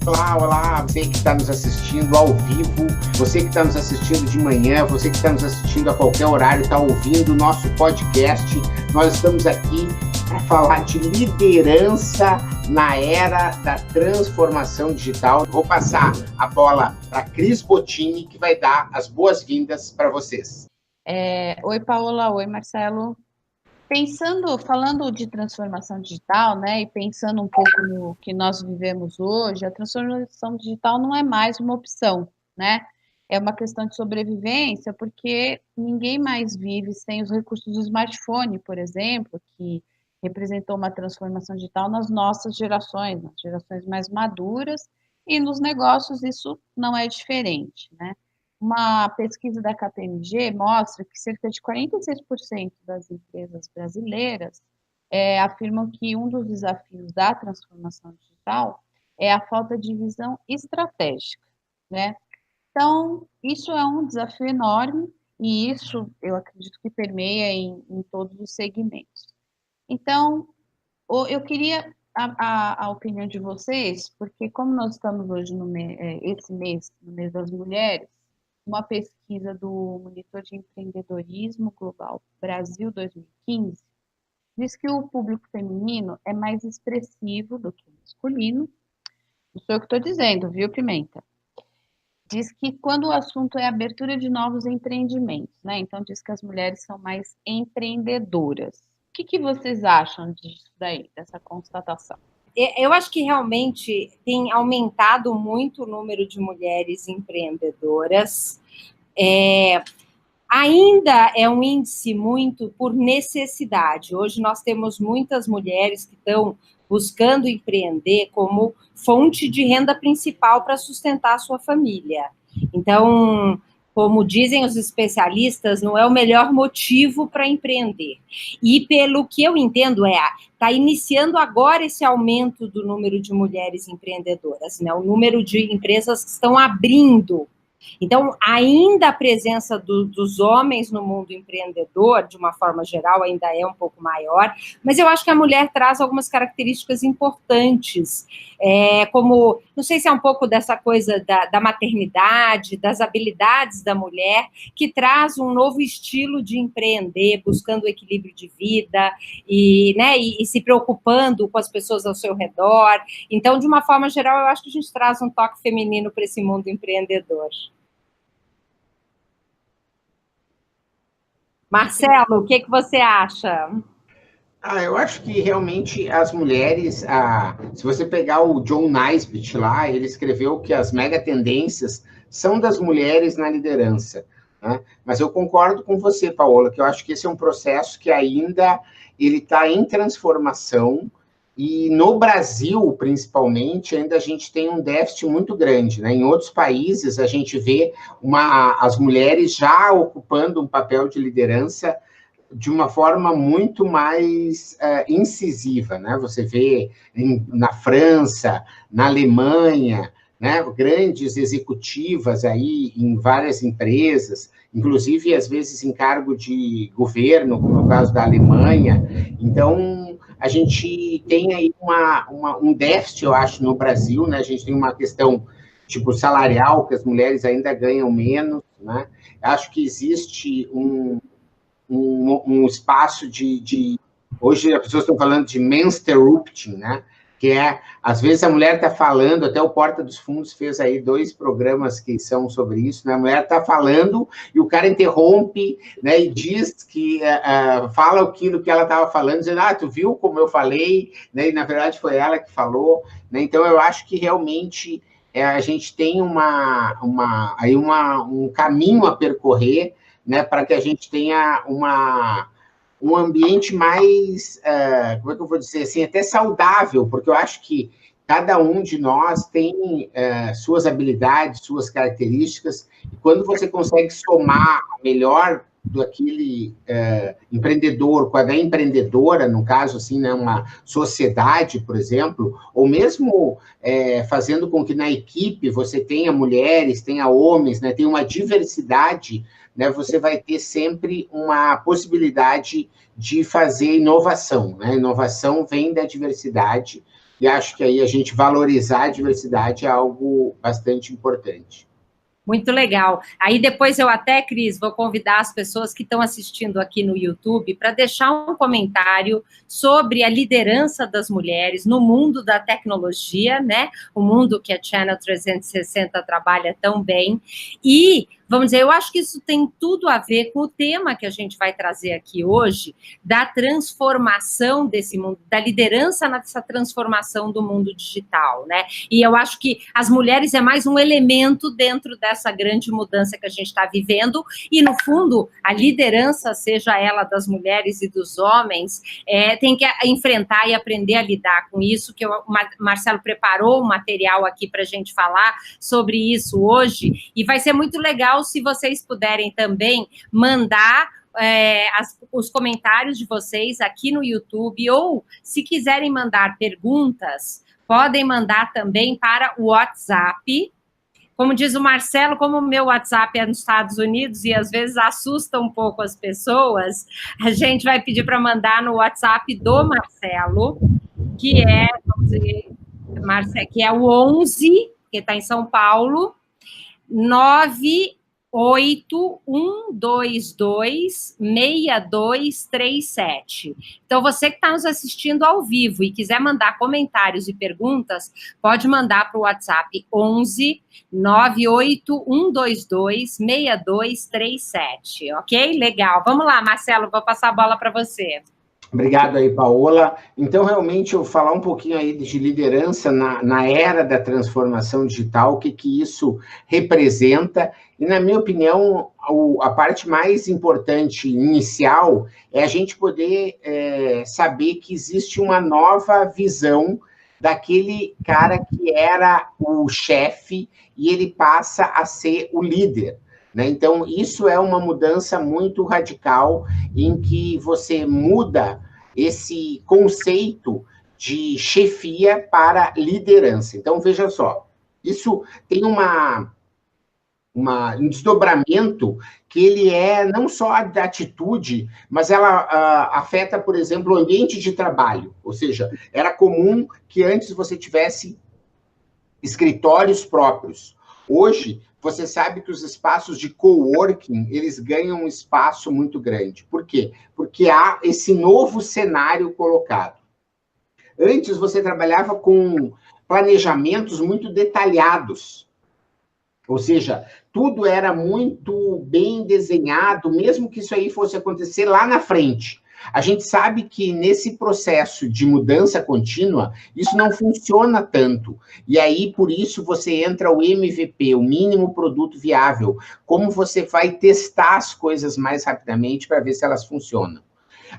Olá, olá, você que está nos assistindo ao vivo, você que está nos assistindo de manhã, você que está nos assistindo a qualquer horário, está ouvindo o nosso podcast. Nós estamos aqui para falar de liderança na era da transformação digital. Vou passar a bola para a Cris Bottini, que vai dar as boas-vindas para vocês. Oi, Paola. Oi, Marcelo. Falando de transformação digital, né, e pensando um pouco no que nós vivemos hoje, a transformação digital não é mais uma opção, né? É uma questão de sobrevivência, porque ninguém mais vive sem os recursos do smartphone, por exemplo, que representou uma transformação digital nas nossas gerações, nas gerações mais maduras, e nos negócios isso não é diferente, né? Uma pesquisa da KPMG mostra que cerca de 46% das empresas brasileiras afirmam que um dos desafios da transformação digital é a falta de visão estratégica, né? Então, isso é um desafio enorme e isso eu acredito que permeia em todos os segmentos. Então, eu queria a opinião de vocês, porque como nós estamos hoje esse mês, no mês das mulheres, uma pesquisa do Monitor de Empreendedorismo Global Brasil 2015 diz que o público feminino é mais expressivo do que o masculino. Não sou eu que estou dizendo, viu, Pimenta? Diz que quando o assunto é abertura de novos empreendimentos, né? Então diz que as mulheres são mais empreendedoras. O que vocês acham disso daí, dessa constatação? Eu acho que realmente tem aumentado muito o número de mulheres empreendedoras. Ainda é um índice muito por necessidade. Hoje nós temos muitas mulheres que estão buscando empreender como fonte de renda principal para sustentar a sua família. Então, como dizem os especialistas, não é o melhor motivo para empreender. E pelo que eu entendo está iniciando agora esse aumento do número de mulheres empreendedoras, né? O número de empresas que estão abrindo. Então, ainda a presença dos homens no mundo empreendedor, de uma forma geral, ainda é um pouco maior, mas eu acho que a mulher traz algumas características importantes, como, não sei se é um pouco dessa coisa da maternidade, das habilidades da mulher, que traz um novo estilo de empreender, buscando o equilíbrio de vida e se preocupando com as pessoas ao seu redor. Então, de uma forma geral, eu acho que a gente traz um toque feminino para esse mundo empreendedor. Marcelo, o que você acha? Eu acho que realmente as mulheres, se você pegar o John Naisbitt lá, ele escreveu que as mega tendências são das mulheres na liderança, né? Mas eu concordo com você, Paola, que eu acho que esse é um processo que ainda ele está em transformação. E no Brasil, principalmente, ainda a gente tem um déficit muito grande, né? Em outros países, a gente vê as mulheres já ocupando um papel de liderança de uma forma muito mais incisiva, né? Você vê na França, na Alemanha, né? Grandes executivas aí em várias empresas, inclusive, às vezes, em cargo de governo, como é o caso da Alemanha. Então, a gente tem aí um déficit, eu acho, no Brasil, né? A gente tem uma questão, tipo, salarial, que as mulheres ainda ganham menos, né? Acho que existe um espaço Hoje as pessoas estão falando de mensterrupting, né? Que às vezes a mulher está falando, até o Porta dos Fundos fez aí 2 programas que são sobre isso, né? A mulher está falando e o cara interrompe, né? E diz que fala aquilo que ela estava falando, dizendo, tu viu como eu falei, né? E na verdade foi ela que falou, né? Então eu acho que realmente a gente tem um caminho a percorrer, né, para que a gente tenha um ambiente mais, como é que eu vou dizer assim, até saudável, porque eu acho que cada um de nós tem suas habilidades, suas características, e quando você consegue somar melhor daquele empreendedor com a da empreendedora, no caso, assim, né, uma sociedade, por exemplo, ou mesmo fazendo com que na equipe você tenha mulheres, tenha homens, né, tenha uma diversidade, né, você vai ter sempre uma possibilidade de fazer inovação, né? Inovação vem da diversidade, e acho que aí a gente valorizar a diversidade é algo bastante importante. Muito legal. Aí depois eu até, Cris, vou convidar as pessoas que estão assistindo aqui no YouTube para deixar um comentário sobre a liderança das mulheres no mundo da tecnologia, né? O mundo que a Channel 360 trabalha tão bem. E, vamos dizer, eu acho que isso tem tudo a ver com o tema que a gente vai trazer aqui hoje, da transformação desse mundo, da liderança nessa transformação do mundo digital, né? E eu acho que as mulheres é mais um elemento dentro dessa grande mudança que a gente está vivendo, e, no fundo, a liderança, seja ela das mulheres e dos homens, tem que enfrentar e aprender a lidar com isso, que o Marcelo preparou um material aqui para a gente falar sobre isso hoje, e vai ser muito legal se vocês puderem também mandar os comentários de vocês aqui no YouTube, ou se quiserem mandar perguntas, podem mandar também para o WhatsApp. Como diz o Marcelo, como o meu WhatsApp é nos Estados Unidos e às vezes assusta um pouco as pessoas, a gente vai pedir para mandar no WhatsApp do Marcelo, que é, vamos dizer, que é o 11, que está em São Paulo, 981226237. Então, você que está nos assistindo ao vivo e quiser mandar comentários e perguntas, pode mandar para o WhatsApp 11 981226237, ok? Legal. Vamos lá, Marcelo, vou passar a bola para você. Obrigado aí, Paola. Então, realmente, eu vou falar um pouquinho aí de liderança na era da transformação digital, o que isso representa. E, na minha opinião, a parte mais importante, inicial, é a gente poder saber que existe uma nova visão daquele cara que era o chefe e ele passa a ser o líder. Né? Então, isso é uma mudança muito radical em que você muda esse conceito de chefia para liderança. Então, veja só, isso tem um desdobramento que ele é não só da atitude, mas ela afeta, por exemplo, o ambiente de trabalho. Ou seja, era comum que antes você tivesse escritórios próprios. Hoje, você sabe que os espaços de coworking, eles ganham um espaço muito grande. Por quê? Porque há esse novo cenário colocado. Antes, você trabalhava com planejamentos muito detalhados. Ou seja, tudo era muito bem desenhado, mesmo que isso aí fosse acontecer lá na frente. A gente sabe que nesse processo de mudança contínua, isso não funciona tanto. E aí, por isso, você entra o MVP, o mínimo produto viável. Como você vai testar as coisas mais rapidamente para ver se elas funcionam.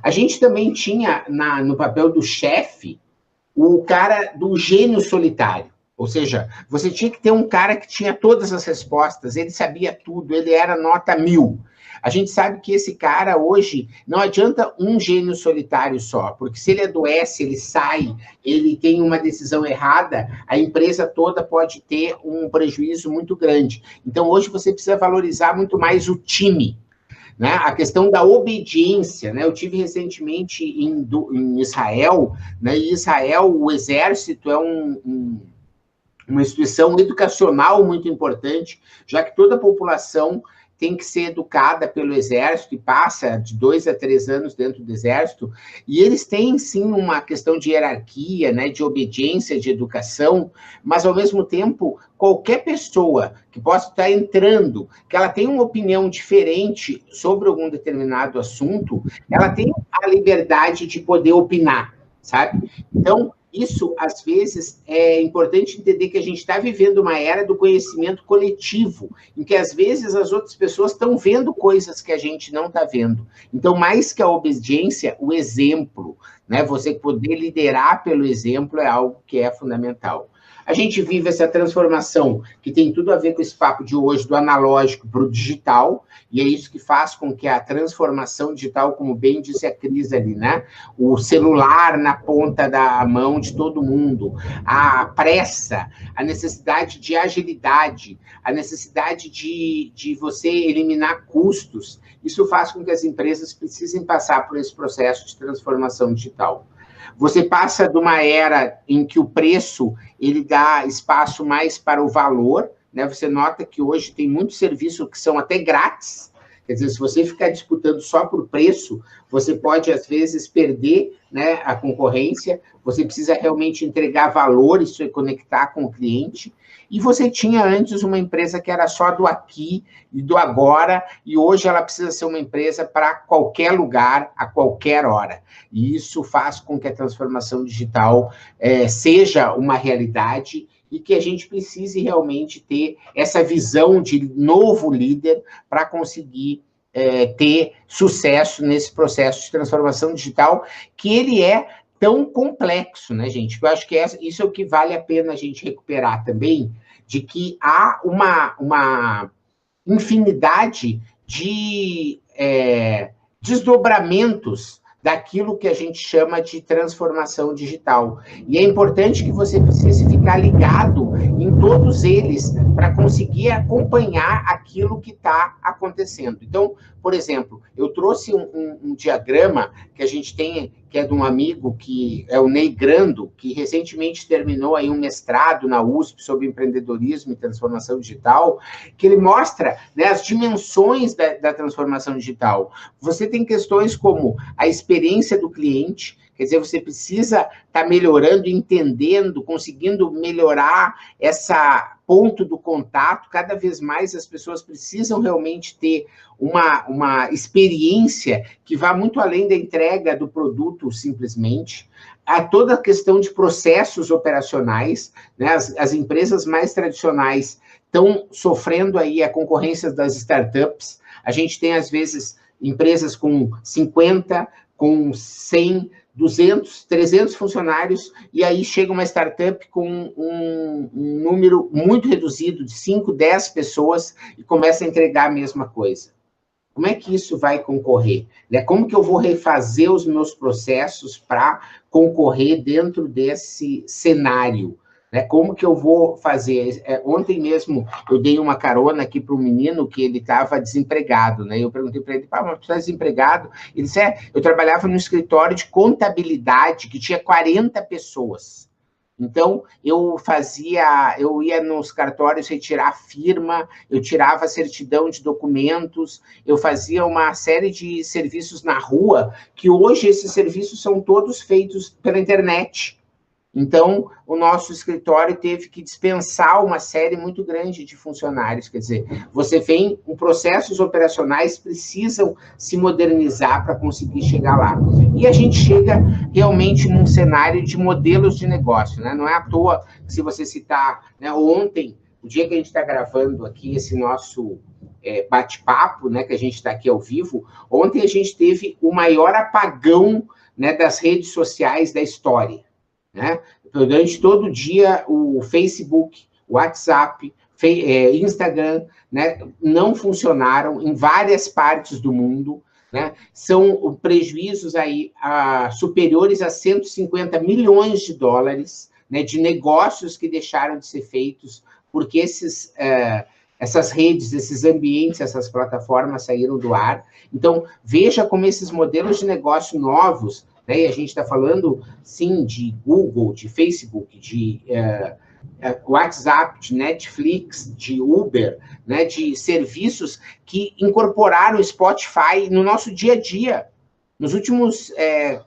A gente também tinha, no papel do chefe, o cara do gênio solitário. Ou seja, você tinha que ter um cara que tinha todas as respostas, ele sabia tudo, ele era nota 1000. A gente sabe que esse cara, hoje, não adianta um gênio solitário só, porque se ele adoece, ele sai, ele tem uma decisão errada, a empresa toda pode ter um prejuízo muito grande. Então, hoje, você precisa valorizar muito mais o time. Né? A questão da obediência, né? Eu tive recentemente em Israel, né? E Israel, o exército é uma instituição educacional muito importante, já que toda a população tem que ser educada pelo Exército e passa de 2 a 3 anos dentro do Exército, e eles têm, sim, uma questão de hierarquia, né, de obediência, de educação, mas, ao mesmo tempo, qualquer pessoa que possa estar entrando, que ela tem uma opinião diferente sobre algum determinado assunto, ela tem a liberdade de poder opinar, sabe? Então, isso, às vezes, é importante entender que a gente está vivendo uma era do conhecimento coletivo, em que, às vezes, as outras pessoas estão vendo coisas que a gente não está vendo. Então, mais que a obediência, o exemplo, né? Você poder liderar pelo exemplo é algo que é fundamental. A gente vive essa transformação que tem tudo a ver com esse papo de hoje, do analógico para o digital, e é isso que faz com que a transformação digital, como bem disse a Cris ali, né? O celular na ponta da mão de todo mundo, a pressa, a necessidade de agilidade, a necessidade de você eliminar custos, isso faz com que as empresas precisem passar por esse processo de transformação digital. Você passa de uma era em que o preço ele dá espaço mais para o valor, né? Você nota que hoje tem muitos serviços que são até grátis. Quer dizer, se você ficar disputando só por preço, você pode, às vezes, perder, né, a concorrência. Você precisa realmente entregar valor e se conectar com o cliente. E você tinha antes uma empresa que era só do aqui e do agora, e hoje ela precisa ser uma empresa para qualquer lugar, a qualquer hora. E isso faz com que a transformação digital seja uma realidade e que a gente precise realmente ter essa visão de novo líder para conseguir ter sucesso nesse processo de transformação digital, que ele é tão complexo, né, gente? Eu acho que isso é o que vale a pena a gente recuperar também, de que há uma infinidade de desdobramentos daquilo que a gente chama de transformação digital. E é importante que você precise ficar ligado em todos eles para conseguir acompanhar aquilo que está acontecendo. Então, por exemplo, eu trouxe um diagrama que a gente tem, que é de um amigo, que é o Ney Grando, que recentemente terminou aí um mestrado na USP sobre empreendedorismo e transformação digital, que ele mostra, né, as dimensões da transformação digital. Você tem questões como a experiência do cliente, quer dizer, você precisa estar melhorando, entendendo, conseguindo melhorar essa ponto do contato. Cada vez mais as pessoas precisam realmente ter uma experiência que vá muito além da entrega do produto, simplesmente. Há toda a questão de processos operacionais, né? As empresas mais tradicionais estão sofrendo aí a concorrência das startups. A gente tem, às vezes, empresas com 50, com 100, 200, 300 funcionários, e aí chega uma startup com um número muito reduzido, de 5, 10 pessoas, e começa a entregar a mesma coisa. Como é que isso vai concorrer? Como que eu vou refazer os meus processos para concorrer dentro desse cenário? Como que eu vou fazer? Ontem mesmo eu dei uma carona aqui para um menino que ele estava desempregado, né? Eu perguntei para ele, mas tu está desempregado? Ele disse, eu trabalhava num escritório de contabilidade que tinha 40 pessoas. Então, eu ia nos cartórios retirar firma, eu tirava certidão de documentos, eu fazia uma série de serviços na rua, que hoje esses serviços são todos feitos pela internet. Então, o nosso escritório teve que dispensar uma série muito grande de funcionários. Quer dizer, você vem, os processos operacionais precisam se modernizar para conseguir chegar lá. E a gente chega realmente num cenário de modelos de negócio, né? Não é à toa, se você citar, né, ontem, o dia que a gente está gravando aqui esse nosso bate-papo, né, que a gente está aqui ao vivo, ontem a gente teve o maior apagão, né, das redes sociais da história. Né? Durante todo o dia, o Facebook, o WhatsApp, Instagram, né, não funcionaram em várias partes do mundo. Né? São prejuízos aí, superiores a 150 milhões de dólares, né, de negócios que deixaram de ser feitos, porque essas redes, esses ambientes, essas plataformas saíram do ar. Então, veja como esses modelos de negócio novos, né? E a gente está falando, sim, de Google, de Facebook, de WhatsApp, de Netflix, de Uber, né? De serviços que incorporaram o Spotify no nosso dia a dia. Nos últimos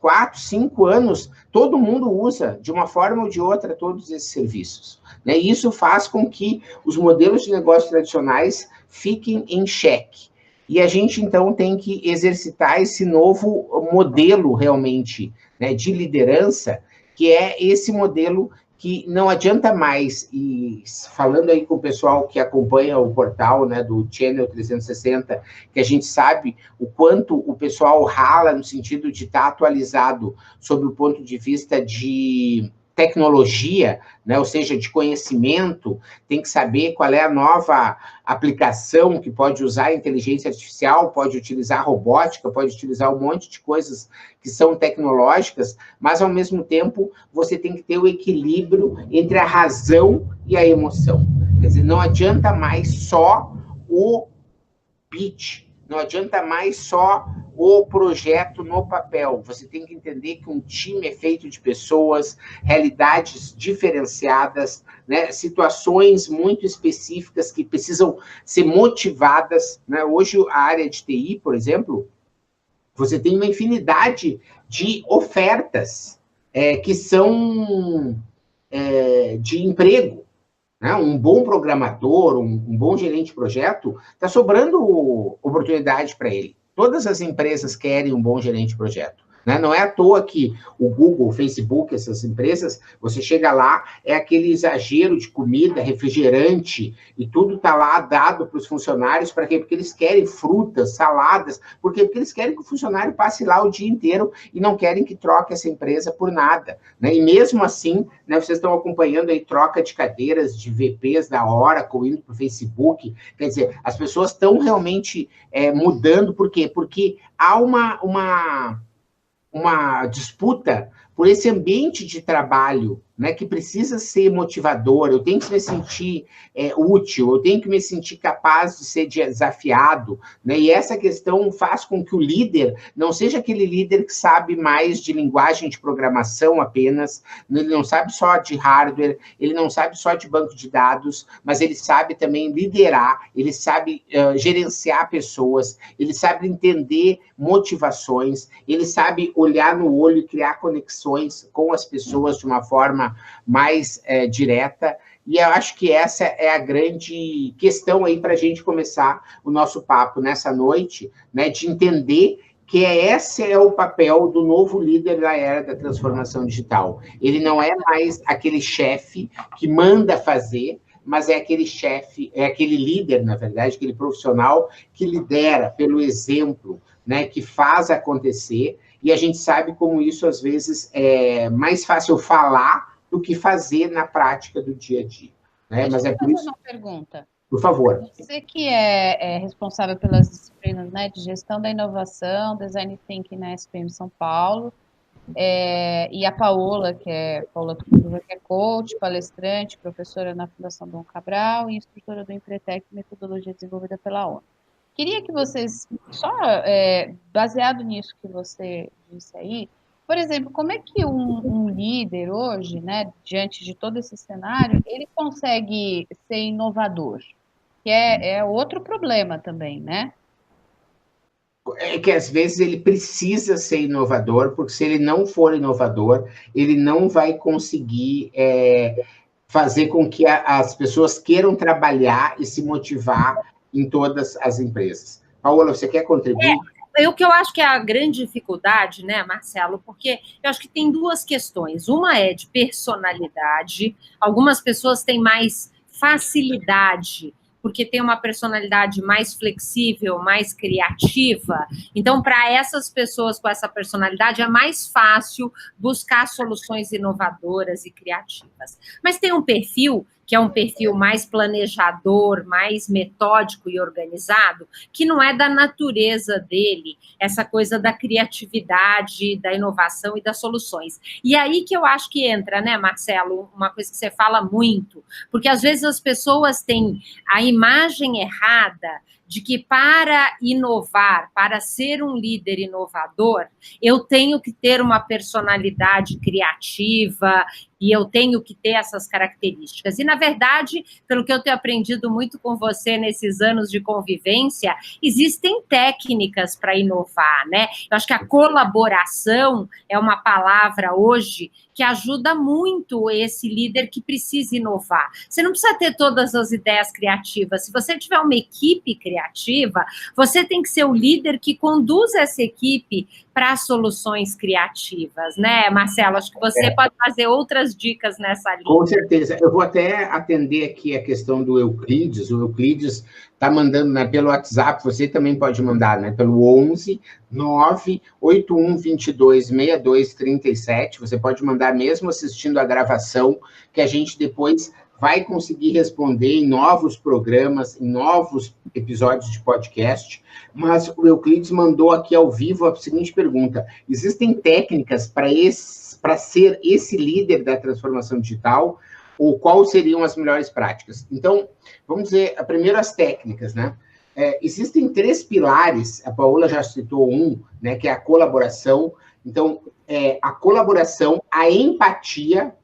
4, 5 anos, todo mundo usa, de uma forma ou de outra, todos esses serviços. Né? E isso faz com que os modelos de negócio tradicionais fiquem em xeque. E a gente, então, tem que exercitar esse novo modelo, realmente, né, de liderança, que é esse modelo que não adianta mais, e falando aí com o pessoal que acompanha o portal, né, do Channel 360, que a gente sabe o quanto o pessoal rala no sentido de estar atualizado sob o ponto de vista de tecnologia, né, ou seja, de conhecimento, tem que saber qual é a nova aplicação que pode usar a inteligência artificial, pode utilizar robótica, pode utilizar um monte de coisas que são tecnológicas, mas, ao mesmo tempo, você tem que ter o equilíbrio entre a razão e a emoção. Quer dizer, não adianta mais só o pitch, não adianta mais só o projeto no papel. Você tem que entender que um time é feito de pessoas, realidades diferenciadas, né? Situações muito específicas que precisam ser motivadas, né? Hoje, a área de TI, por exemplo, você tem uma infinidade de ofertas que são de emprego. Né? Um bom programador, um bom gerente de projeto, está sobrando oportunidade para ele. Todas as empresas querem um bom gerente de projeto. Né? Não é à toa que o Google, o Facebook, essas empresas, você chega lá, é aquele exagero de comida, refrigerante, e tudo está lá dado para os funcionários. Para quê? Porque eles querem frutas, saladas. Por quê? Porque eles querem que o funcionário passe lá o dia inteiro e não querem que troque essa empresa por nada. Né? E mesmo assim, né, vocês estão acompanhando aí troca de cadeiras de VPs da Oracle indo para o Facebook. Quer dizer, as pessoas estão realmente mudando. Por quê? Porque há uma disputa por esse ambiente de trabalho, né, que precisa ser motivador. Eu tenho que me sentir útil, eu tenho que me sentir capaz de ser desafiado, né, e essa questão faz com que o líder não seja aquele líder que sabe mais de linguagem de programação apenas, ele não sabe só de hardware, ele não sabe só de banco de dados, mas ele sabe também liderar, ele sabe gerenciar pessoas, ele sabe entender motivações, ele sabe olhar no olho e criar conexões com as pessoas de uma forma mais direta, e eu acho que essa é a grande questão aí para a gente começar o nosso papo nessa noite, né, de entender que esse é o papel do novo líder da era da transformação digital. Ele não é mais aquele chefe que manda fazer, mas é aquele chefe, é aquele líder, na verdade, aquele profissional que lidera pelo exemplo, né, que faz acontecer. E a gente sabe como isso, às vezes, é mais fácil falar do que fazer na prática do dia a dia. Né? Mas é por isso... uma pergunta. Por favor. Você que é responsável pelas disciplinas, né, de gestão da inovação, design thinking na SPM São Paulo, e a Paola, que é coach, palestrante, professora na Fundação Dom Cabral e instrutora do Empretec, metodologia desenvolvida pela ONU. Queria que vocês, só baseado nisso que você disse aí, por exemplo, como é que um líder hoje, né, diante de todo esse cenário, ele consegue ser inovador? Que é outro problema também, né? É que, às vezes, ele precisa ser inovador, porque se ele não for inovador, ele não vai conseguir fazer com que as pessoas queiram trabalhar e se motivar em todas as empresas. Paola, você quer contribuir? O que eu acho que é a grande dificuldade, né, Marcelo, porque eu acho que tem duas questões. Uma é de personalidade. Algumas pessoas têm mais facilidade, porque tem uma personalidade mais flexível, mais criativa. Então, para essas pessoas com essa personalidade, é mais fácil buscar soluções inovadoras e criativas. Mas tem um perfil que é um perfil mais planejador, mais metódico e organizado, que não é da natureza dele, essa coisa da criatividade, da inovação e das soluções. E aí que eu acho que entra, né, Marcelo, uma coisa que você fala muito, porque às vezes as pessoas têm a imagem errada de que para inovar, para ser um líder inovador, eu tenho que ter uma personalidade criativa e eu tenho que ter essas características. E, na verdade, pelo que eu tenho aprendido muito com você nesses anos de convivência, existem técnicas para inovar, né? Eu acho que a colaboração é uma palavra hoje que ajuda muito esse líder que precisa inovar. Você não precisa ter todas as ideias criativas. Se você tiver uma equipe criativa, você tem que ser o líder que conduz essa equipe para soluções criativas, né, Marcelo? Acho que você pode fazer outras dicas nessa linha. Com certeza. Eu vou até atender aqui a questão do Euclides. O Euclides está mandando, né, pelo WhatsApp, você também pode mandar, né, pelo 11 981 22 62 37. Você pode mandar mesmo assistindo a gravação, que a gente depois vai conseguir responder em novos programas, em novos episódios de podcast. Mas o Euclides mandou aqui ao vivo a seguinte pergunta: existem técnicas para ser esse líder da transformação digital? Ou quais seriam as melhores práticas? Então, vamos dizer, primeiro as técnicas, né? existem 3 pilares, a Paola já citou um, né, que é a colaboração. Então, a colaboração, a empatia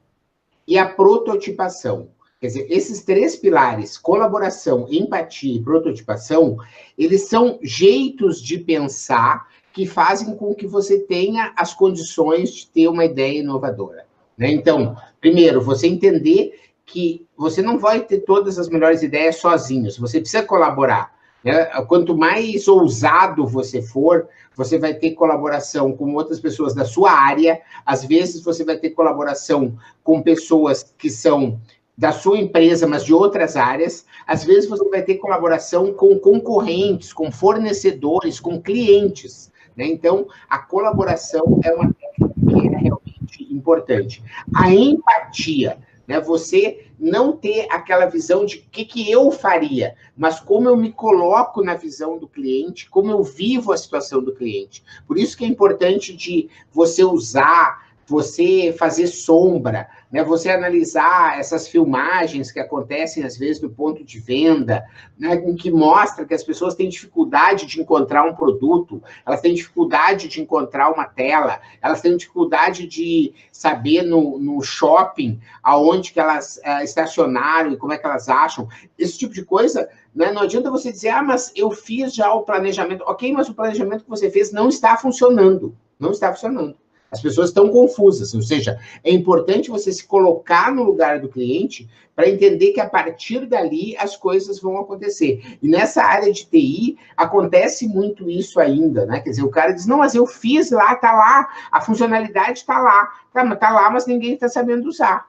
e a prototipação. Quer dizer, esses 3 pilares, colaboração, empatia e prototipação, eles são jeitos de pensar que fazem com que você tenha as condições de ter uma ideia inovadora, né? Então, primeiro, você entender que você não vai ter todas as melhores ideias sozinho, você precisa colaborar, né? Quanto mais ousado você for, você vai ter colaboração com outras pessoas da sua área, às vezes você vai ter colaboração com pessoas que são da sua empresa, mas de outras áreas, às vezes você vai ter colaboração com concorrentes, com fornecedores, com clientes, né? Então, a colaboração é uma técnica que é realmente importante. A empatia, né? Você não ter aquela visão de o que eu faria, mas como eu me coloco na visão do cliente, como eu vivo a situação do cliente. Por isso que é importante de você usar, você fazer sombra, né? Você analisar essas filmagens que acontecem, às vezes, do ponto de venda, né? Em que mostra que as pessoas têm dificuldade de encontrar um produto, elas têm dificuldade de encontrar uma tela, elas têm dificuldade de saber no shopping aonde que elas estacionaram e como é que elas acham. Esse tipo de coisa, né? Não adianta você dizer, mas eu fiz já o planejamento. Ok, mas o planejamento que você fez não está funcionando. Não está funcionando. As pessoas estão confusas, ou seja, é importante você se colocar no lugar do cliente para entender que a partir dali as coisas vão acontecer. E nessa área de TI acontece muito isso ainda, né? Quer dizer, o cara diz, não, mas eu fiz lá, tá lá, a funcionalidade tá lá. Tá lá, mas ninguém está sabendo usar.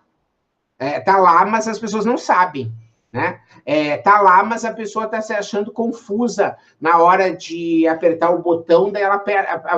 Tá lá, mas as pessoas não sabem, né? Tá lá, mas a pessoa está se achando confusa na hora de apertar o botão, daí ela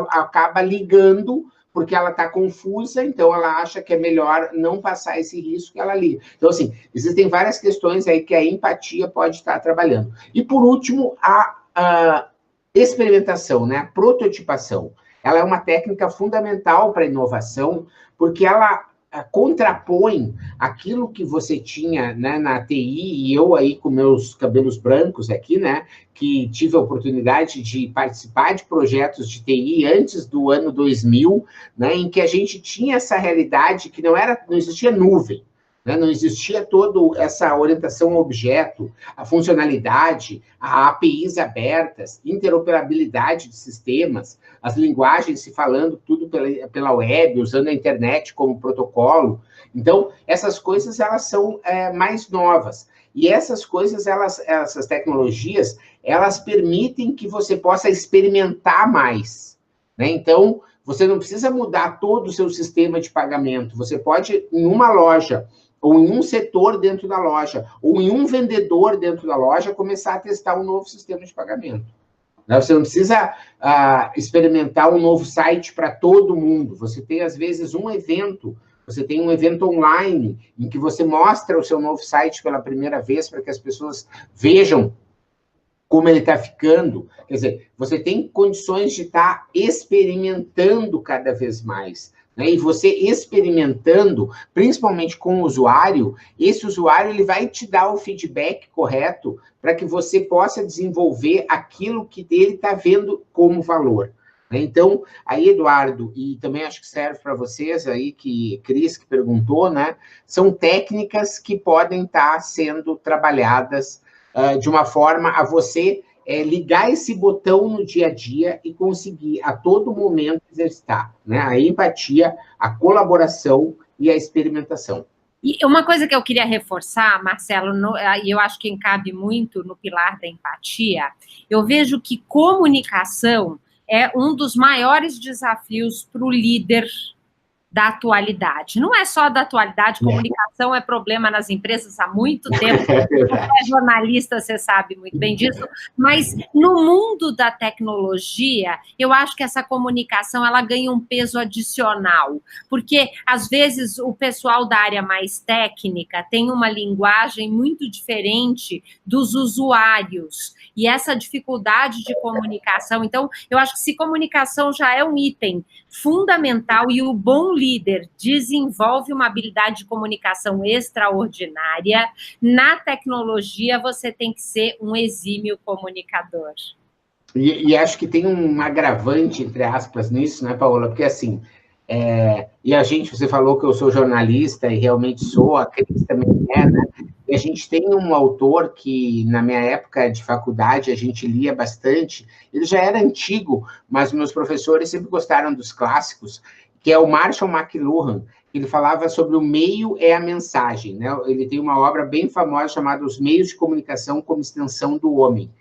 acaba ligando porque ela está confusa, então ela acha que é melhor não passar esse risco que ela liga. Então, assim, existem várias questões aí que a empatia pode estar trabalhando. E, por último, a experimentação, né? A prototipação. Ela é uma técnica fundamental para a inovação, porque ela contrapõe aquilo que você tinha, né, na TI, e eu aí com meus cabelos brancos aqui, né, que tive a oportunidade de participar de projetos de TI antes do ano 2000, né, em que a gente tinha essa realidade que não existia nuvem, né, não existia toda essa orientação ao objeto, a funcionalidade, a APIs abertas, interoperabilidade de sistemas, as linguagens se falando tudo pela web, usando a internet como protocolo. Então, essas coisas, elas são mais novas. E essas coisas, essas tecnologias, elas permitem que você possa experimentar mais, né? Então, você não precisa mudar todo o seu sistema de pagamento. Você pode, em uma loja, ou em um setor dentro da loja, ou em um vendedor dentro da loja, começar a testar um novo sistema de pagamento. Você não precisa experimentar um novo site para todo mundo. Você tem, às vezes, um evento, você tem um evento online, em que você mostra o seu novo site pela primeira vez, para que as pessoas vejam como ele está ficando. Quer dizer, você tem condições de estar experimentando cada vez mais, né? E você experimentando, principalmente com o usuário, esse usuário ele vai te dar o feedback correto para que você possa desenvolver aquilo que ele está vendo como valor. Então, aí, Eduardo, e também acho que serve para vocês aí, Cris, que perguntou, né? São técnicas que podem estar sendo trabalhadas de uma forma a você ligar esse botão no dia a dia e conseguir, a todo momento, exercitar, né? A empatia, a colaboração e a experimentação. E uma coisa que eu queria reforçar, Marcelo, e eu acho que cabe muito no pilar da empatia, eu vejo que comunicação é um dos maiores desafios para o líder da atualidade. Não é só da atualidade, comunicação é problema nas empresas há muito tempo. Você é jornalista, você sabe muito bem disso, mas no mundo da tecnologia, eu acho que essa comunicação ela ganha um peso adicional, porque às vezes o pessoal da área mais técnica tem uma linguagem muito diferente dos usuários, e essa dificuldade de comunicação, então, eu acho que se comunicação já é um item fundamental e o bom líder líder desenvolve uma habilidade de comunicação extraordinária, na tecnologia você tem que ser um exímio comunicador. E acho que tem um agravante, entre aspas, nisso, né, Paola? Porque, assim, e a gente, você falou que eu sou jornalista, e realmente sou, a Cris também é, né? E a gente tem um autor que, na minha época de faculdade, a gente lia bastante, ele já era antigo, mas meus professores sempre gostaram dos clássicos, que é o Marshall McLuhan. Ele falava sobre o meio é a mensagem, né? Ele tem uma obra bem famosa chamada Os Meios de Comunicação como Extensão do Homem.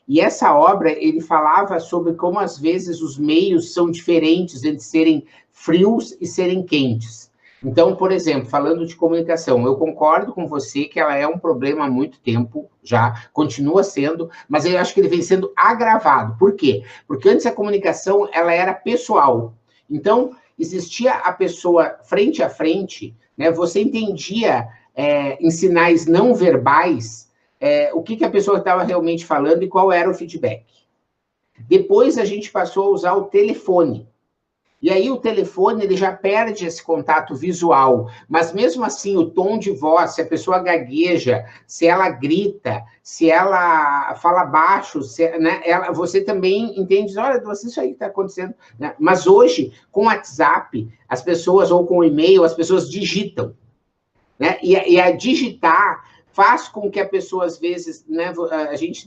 E essa obra, ele falava sobre como, às vezes, os meios são diferentes entre serem frios e serem quentes. Então, por exemplo, falando de comunicação, eu concordo com você que ela é um problema há muito tempo, já continua sendo, mas eu acho que ele vem sendo agravado. Por quê? Porque antes a comunicação, ela era pessoal. Então, existia a pessoa frente a frente, né? Você entendia em sinais não verbais o que a pessoa estava realmente falando e qual era o feedback. Depois a gente passou a usar o telefone. E aí o telefone ele já perde esse contato visual, mas mesmo assim o tom de voz, se a pessoa gagueja, se ela grita, se ela fala baixo, né, você também entende, olha, isso aí está acontecendo. Né? Mas hoje, com o WhatsApp, as pessoas, ou com o e-mail, as pessoas digitam. Né? E a digitar faz com que a pessoa, às vezes, né, a gente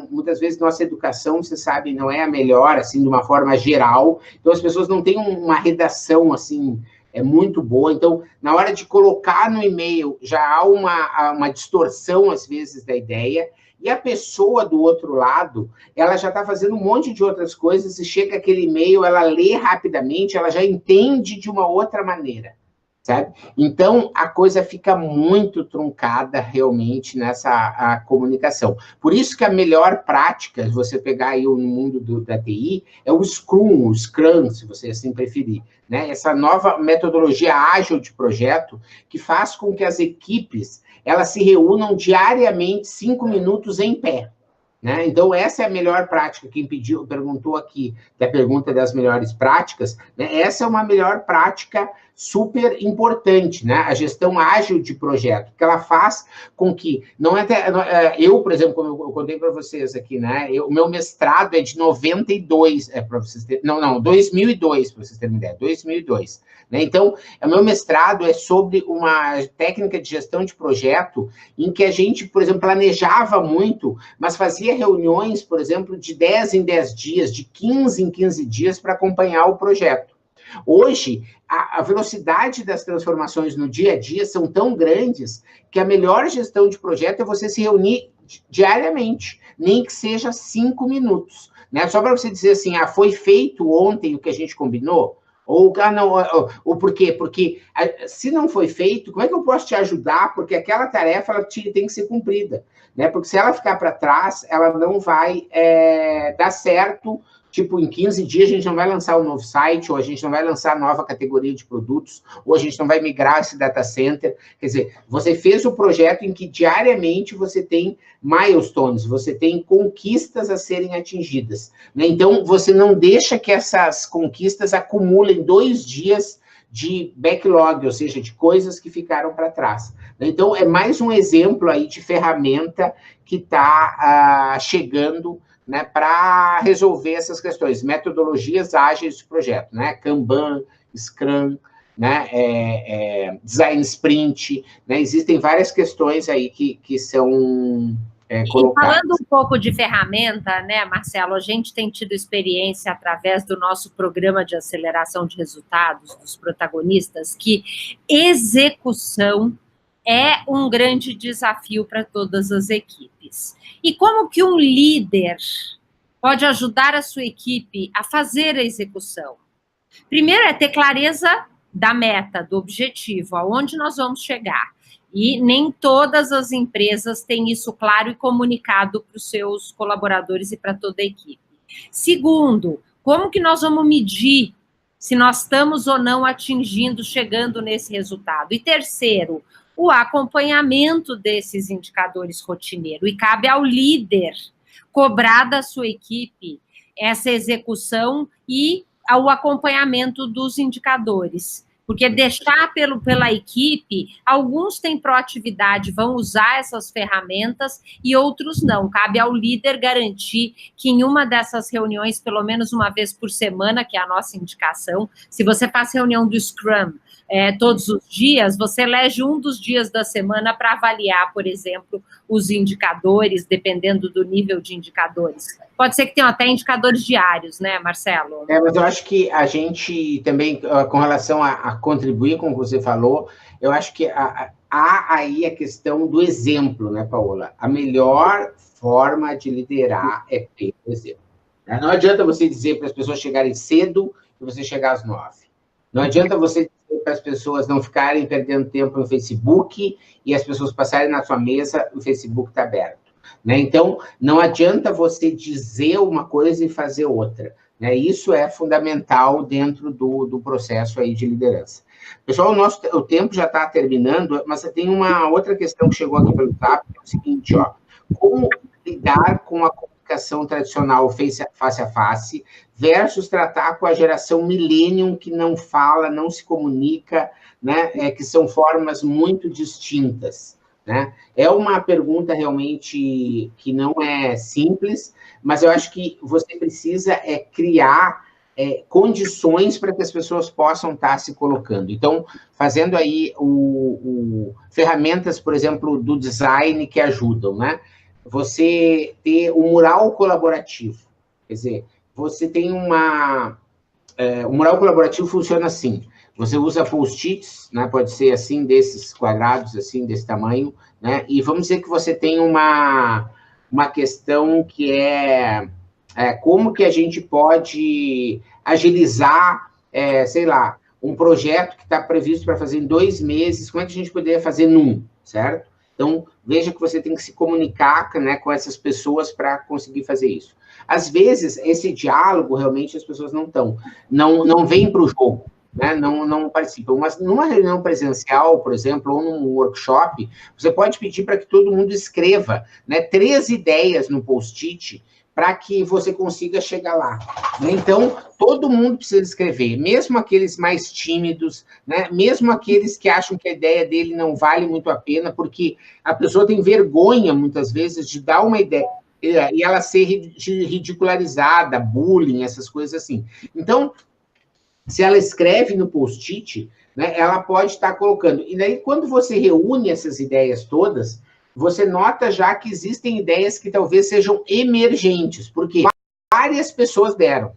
muitas vezes nossa educação, você sabe, não é a melhor, assim, de uma forma geral, então as pessoas não têm uma redação, assim, muito boa, então, na hora de colocar no e-mail, já há uma distorção, às vezes, da ideia, e a pessoa do outro lado, ela já está fazendo um monte de outras coisas, e chega aquele e-mail, ela lê rapidamente, ela já entende de uma outra maneira. Sabe? Então, a coisa fica muito truncada realmente nessa comunicação. Por isso que a melhor prática, se você pegar aí no mundo da TI, é o Scrum, se você assim preferir. Né? Essa nova metodologia ágil de projeto que faz com que as equipes elas se reúnam diariamente 5 minutos em pé. Né? Então, essa é a melhor prática. Quem perguntou aqui da pergunta das melhores práticas, né? Essa é uma melhor prática super importante, né? A gestão ágil de projeto, que ela faz com que, eu, por exemplo, como eu contei para vocês aqui, né? O meu mestrado é de 92, para vocês terem, 2002, para vocês terem uma ideia, 2002. Né? Então, o meu mestrado é sobre uma técnica de gestão de projeto em que a gente, por exemplo, planejava muito, mas fazia reuniões, por exemplo, de 10 em 10 dias, de 15 em 15 dias para acompanhar o projeto. Hoje, a velocidade das transformações no dia a dia são tão grandes que a melhor gestão de projeto é você se reunir diariamente, nem que seja 5 minutos. Né? Só para você dizer assim, foi feito ontem o que a gente combinou? Ou por quê? Porque se não foi feito, como é que eu posso te ajudar? Porque aquela tarefa ela tem que ser cumprida. Né? Porque se ela ficar para trás, ela não vai dar certo. Tipo, em 15 dias a gente não vai lançar um novo site, ou a gente não vai lançar nova categoria de produtos, ou a gente não vai migrar esse data center. Quer dizer, você fez o projeto em que diariamente você tem milestones, você tem conquistas a serem atingidas. Né? Então, você não deixa que essas conquistas acumulem 2 dias de backlog, ou seja, de coisas que ficaram para trás. Então, é mais um exemplo aí de ferramenta que está chegando, né, para resolver essas questões, metodologias ágeis de projeto, né, Kanban, Scrum, né, Design Sprint, né, existem várias questões aí que são colocadas. E falando um pouco de ferramenta, né, Marcelo, a gente tem tido experiência através do nosso programa de aceleração de resultados dos protagonistas, que execução é um grande desafio para todas as equipes. E como que um líder pode ajudar a sua equipe a fazer a execução? Primeiro é ter clareza da meta, do objetivo, aonde nós vamos chegar. E nem todas as empresas têm isso claro e comunicado para os seus colaboradores e para toda a equipe. Segundo, como que nós vamos medir se nós estamos ou não chegando nesse resultado? E terceiro, o acompanhamento desses indicadores rotineiro. E cabe ao líder cobrar da sua equipe essa execução e o acompanhamento dos indicadores. Porque deixar pela equipe, alguns têm proatividade, vão usar essas ferramentas e outros não. Cabe ao líder garantir que em uma dessas reuniões, pelo menos uma vez por semana, que é a nossa indicação, se você faz reunião do Scrum todos os dias, você elege um dos dias da semana para avaliar, por exemplo, os indicadores, dependendo do nível de indicadores. Pode ser que tenham até indicadores diários, né, Marcelo? Mas eu acho que a gente também, com relação a contribuir com o que você falou, eu acho que há aí a questão do exemplo, né, Paola? A melhor forma de liderar é pelo exemplo. Não adianta você dizer para as pessoas chegarem cedo e você chegar às 9. Não adianta você dizer para as pessoas não ficarem perdendo tempo no Facebook e as pessoas passarem na sua mesa, o Facebook está aberto. Né? Então, não adianta você dizer uma coisa e fazer outra. Né? Isso é fundamental dentro do processo aí de liderança. Pessoal, o tempo já está terminando, mas tem uma outra questão que chegou aqui pelo TAP, que é o seguinte, ó, como lidar com a comunicação tradicional face a face versus tratar com a geração millennium que não fala, não se comunica, né? Que são formas muito distintas. Né? É uma pergunta realmente que não é simples, mas eu acho que você precisa criar condições para que as pessoas possam estar se colocando. Então, fazendo aí ferramentas, por exemplo, do design que ajudam, né? Você ter o mural colaborativo. Quer dizer, você tem o mural colaborativo funciona assim. Você usa post-its, né? Pode ser assim, desses quadrados, assim, desse tamanho, né? E vamos dizer que você tem uma questão que como que a gente pode agilizar, sei lá, um projeto que está previsto para fazer em 2 meses, como é que a gente poderia fazer num, certo? Então, veja que você tem que se comunicar, né, com essas pessoas para conseguir fazer isso. Às vezes, esse diálogo, realmente, as pessoas não vêm para o jogo. Né? Não participam. Mas numa reunião presencial, por exemplo, ou num workshop, você pode pedir para que todo mundo escreva, né, 3 ideias no post-it para que você consiga chegar lá. Né? Então, todo mundo precisa escrever, mesmo aqueles mais tímidos, né? Mesmo aqueles que acham que a ideia dele não vale muito a pena, porque a pessoa tem vergonha, muitas vezes, de dar uma ideia e ela ser ridicularizada, bullying, essas coisas assim. Então, se ela escreve no post-it, né, ela pode estar colocando. E daí, quando você reúne essas ideias todas, você nota já que existem ideias que talvez sejam emergentes, porque várias pessoas deram.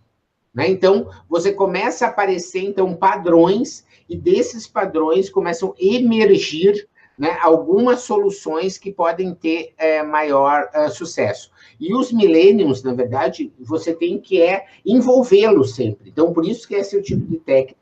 Né? Então, você começa a aparecer, então, padrões, e desses padrões começam a emergir, né, algumas soluções que podem ter maior sucesso. E os millennials, na verdade, você tem que envolvê-los sempre. Então, por isso que esse é o tipo de técnica,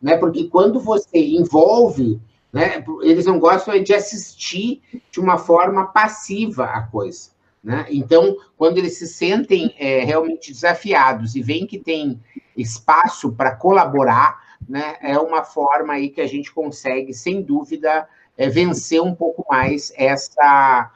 né? Porque quando você envolve, né, eles não gostam de assistir de uma forma passiva a coisa. Né? Então, quando eles se sentem realmente desafiados e veem que tem espaço para colaborar, né, é uma forma aí que a gente consegue, sem dúvida, vencer um pouco mais essa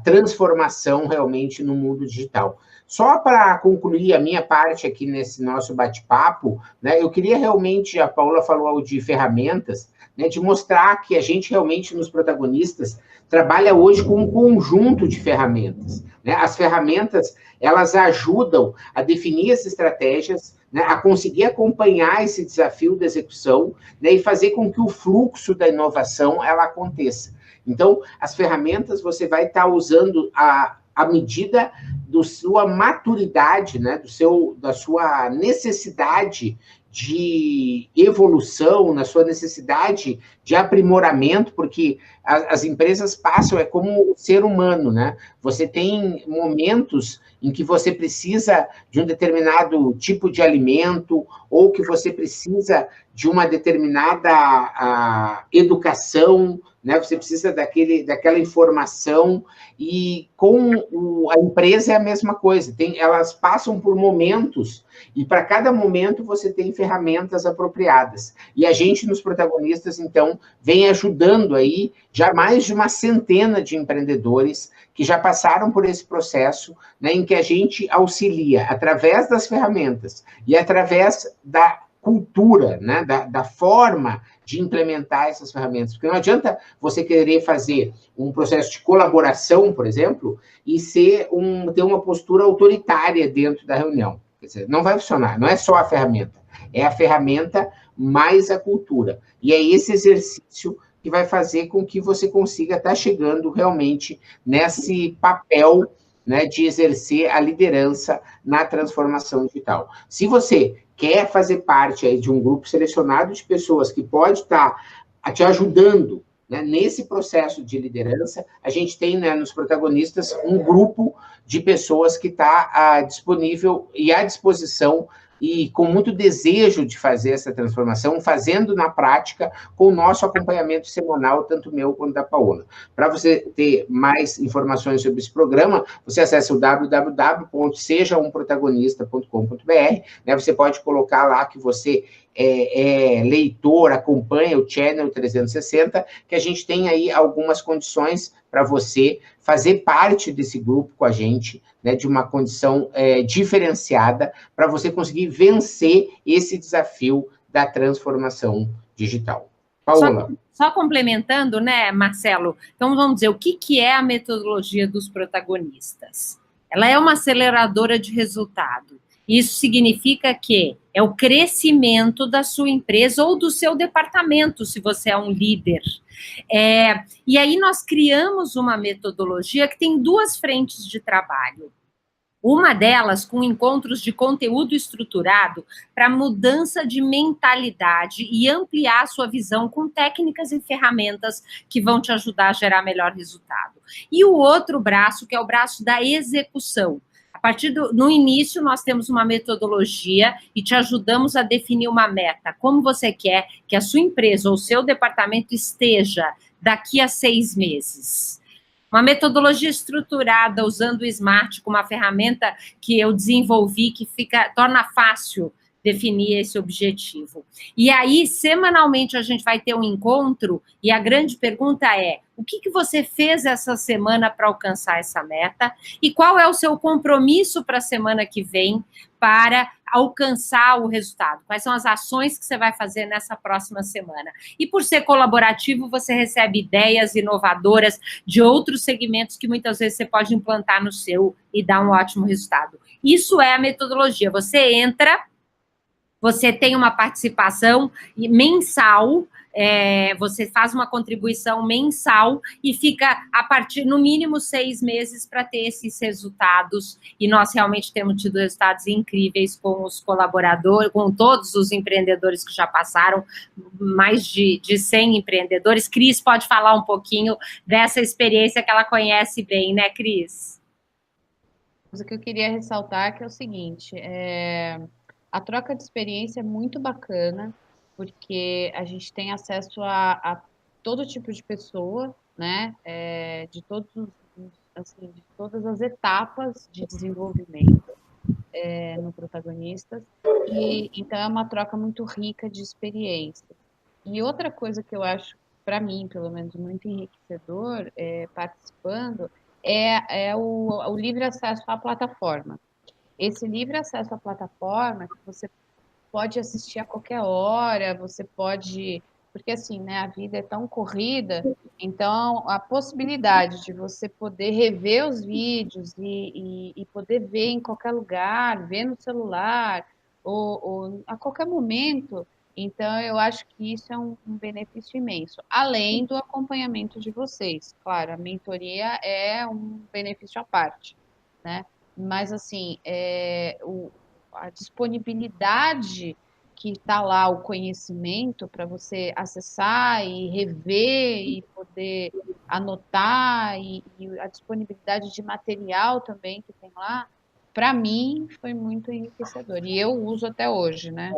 transformação realmente no mundo digital. Só para concluir a minha parte aqui nesse nosso bate-papo, né, eu queria realmente, a Paula falou de ferramentas, né, de mostrar que a gente realmente, nos protagonistas, trabalha hoje com um conjunto de ferramentas. Né? As ferramentas, elas ajudam a definir as estratégias, né, a conseguir acompanhar esse desafio da execução, né, e fazer com que o fluxo da inovação ela aconteça. Então, as ferramentas você vai estar usando à medida da sua maturidade, né, da sua necessidade de evolução, na sua necessidade de aprimoramento, porque as empresas passam, como o ser humano, né? Você tem momentos em que você precisa de um determinado tipo de alimento, ou que você precisa de uma determinada educação, né? Você precisa daquela informação, e com a empresa é a mesma coisa. Elas passam por momentos, e para cada momento você tem ferramentas apropriadas. E a gente, nos protagonistas, então, vem ajudando aí já mais de uma centena de empreendedores que já passaram por esse processo, né, em que a gente auxilia através das ferramentas e através da cultura, né, da forma de implementar essas ferramentas. Porque não adianta você querer fazer um processo de colaboração, por exemplo, e ter uma postura autoritária dentro da reunião. Quer dizer, não vai funcionar, não é só a ferramenta, é a ferramenta mais a cultura. E é esse exercício que vai fazer com que você consiga estar chegando realmente nesse papel, né, de exercer a liderança na transformação digital. Se você quer fazer parte aí de um grupo selecionado de pessoas que pode estar te ajudando, né, nesse processo de liderança, a gente tem, né, nos protagonistas um grupo de pessoas que está disponível e à disposição e com muito desejo de fazer essa transformação, fazendo na prática com o nosso acompanhamento semanal, tanto meu quanto da Paola. Para você ter mais informações sobre esse programa, você acessa o www.sejaumprotagonista.com.br, né? Você pode colocar lá que você é leitor, acompanha o Channel 360, que a gente tem aí algumas condições para você fazer parte desse grupo com a gente, né, de uma condição diferenciada, para você conseguir vencer esse desafio da transformação digital. Paola. Só complementando, né, Marcelo? Então, vamos dizer, o que é a metodologia dos protagonistas? Ela é uma aceleradora de resultado. Isso significa que é o crescimento da sua empresa ou do seu departamento, se você é um líder. E aí nós criamos uma metodologia que tem duas frentes de trabalho. Uma delas com encontros de conteúdo estruturado para mudança de mentalidade e ampliar a sua visão com técnicas e ferramentas que vão te ajudar a gerar melhor resultado. E o outro braço, que é o braço da execução. No início, nós temos uma metodologia e te ajudamos a definir uma meta. Como você quer que a sua empresa ou o seu departamento esteja daqui a 6 meses. Uma metodologia estruturada, usando o Smart como uma ferramenta que eu desenvolvi, que torna fácil definir esse objetivo. E aí, semanalmente, a gente vai ter um encontro e a grande pergunta é: o que você fez essa semana para alcançar essa meta? E qual é o seu compromisso para a semana que vem para alcançar o resultado? Quais são as ações que você vai fazer nessa próxima semana? E por ser colaborativo, você recebe ideias inovadoras de outros segmentos que muitas vezes você pode implantar no seu e dar um ótimo resultado. Isso é a metodologia. Você entra, você tem uma participação mensal, você faz uma contribuição mensal e fica, a partir, no mínimo, 6 meses para ter esses resultados. E nós realmente temos tido resultados incríveis com os colaboradores, com todos os empreendedores que já passaram, mais de 100 empreendedores. Cris pode falar um pouquinho dessa experiência que ela conhece bem, né, Cris? O que eu queria ressaltar é o seguinte, a troca de experiência é muito bacana, porque a gente tem acesso a todo tipo de pessoa, né? De todas as etapas de desenvolvimento no Protagonistas. E então é uma troca muito rica de experiência. E outra coisa que eu acho, para mim, pelo menos, muito enriquecedor participando é o livre acesso à plataforma. Esse livre acesso à plataforma, que você pode assistir a qualquer hora, você pode... Porque, assim, né, a vida é tão corrida, então a possibilidade de você poder rever os vídeos e poder ver em qualquer lugar, ver no celular, ou a qualquer momento, então eu acho que isso é um benefício imenso. Além do acompanhamento de vocês. Claro, a mentoria é um benefício à parte, né? Mas, assim, a disponibilidade que está lá, o conhecimento para você acessar e rever e poder anotar, e a disponibilidade de material também que tem lá, para mim, foi muito enriquecedor. E eu uso até hoje, né?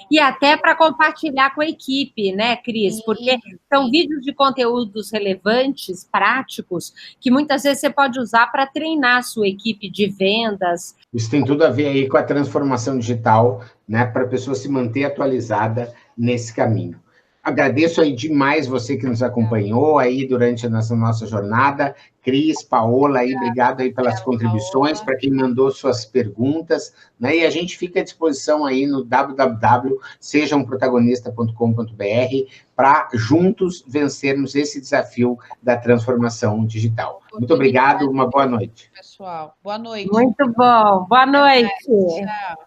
E até para compartilhar com a equipe, né, Cris? Porque são vídeos de conteúdos relevantes, práticos, que muitas vezes você pode usar para treinar a sua equipe de vendas. Isso tem tudo a ver aí com a transformação digital, né, para a pessoa se manter atualizada nesse caminho. Agradeço aí demais você que nos acompanhou aí durante a nossa jornada. Cris, Paola, aí, obrigado aí pelas contribuições, para quem mandou suas perguntas, né? E a gente fica à disposição aí no www.sejamprotagonista.com.br para juntos vencermos esse desafio da transformação digital. Muito obrigado, uma boa noite. Pessoal, boa noite. Muito bom, boa noite. Tchau.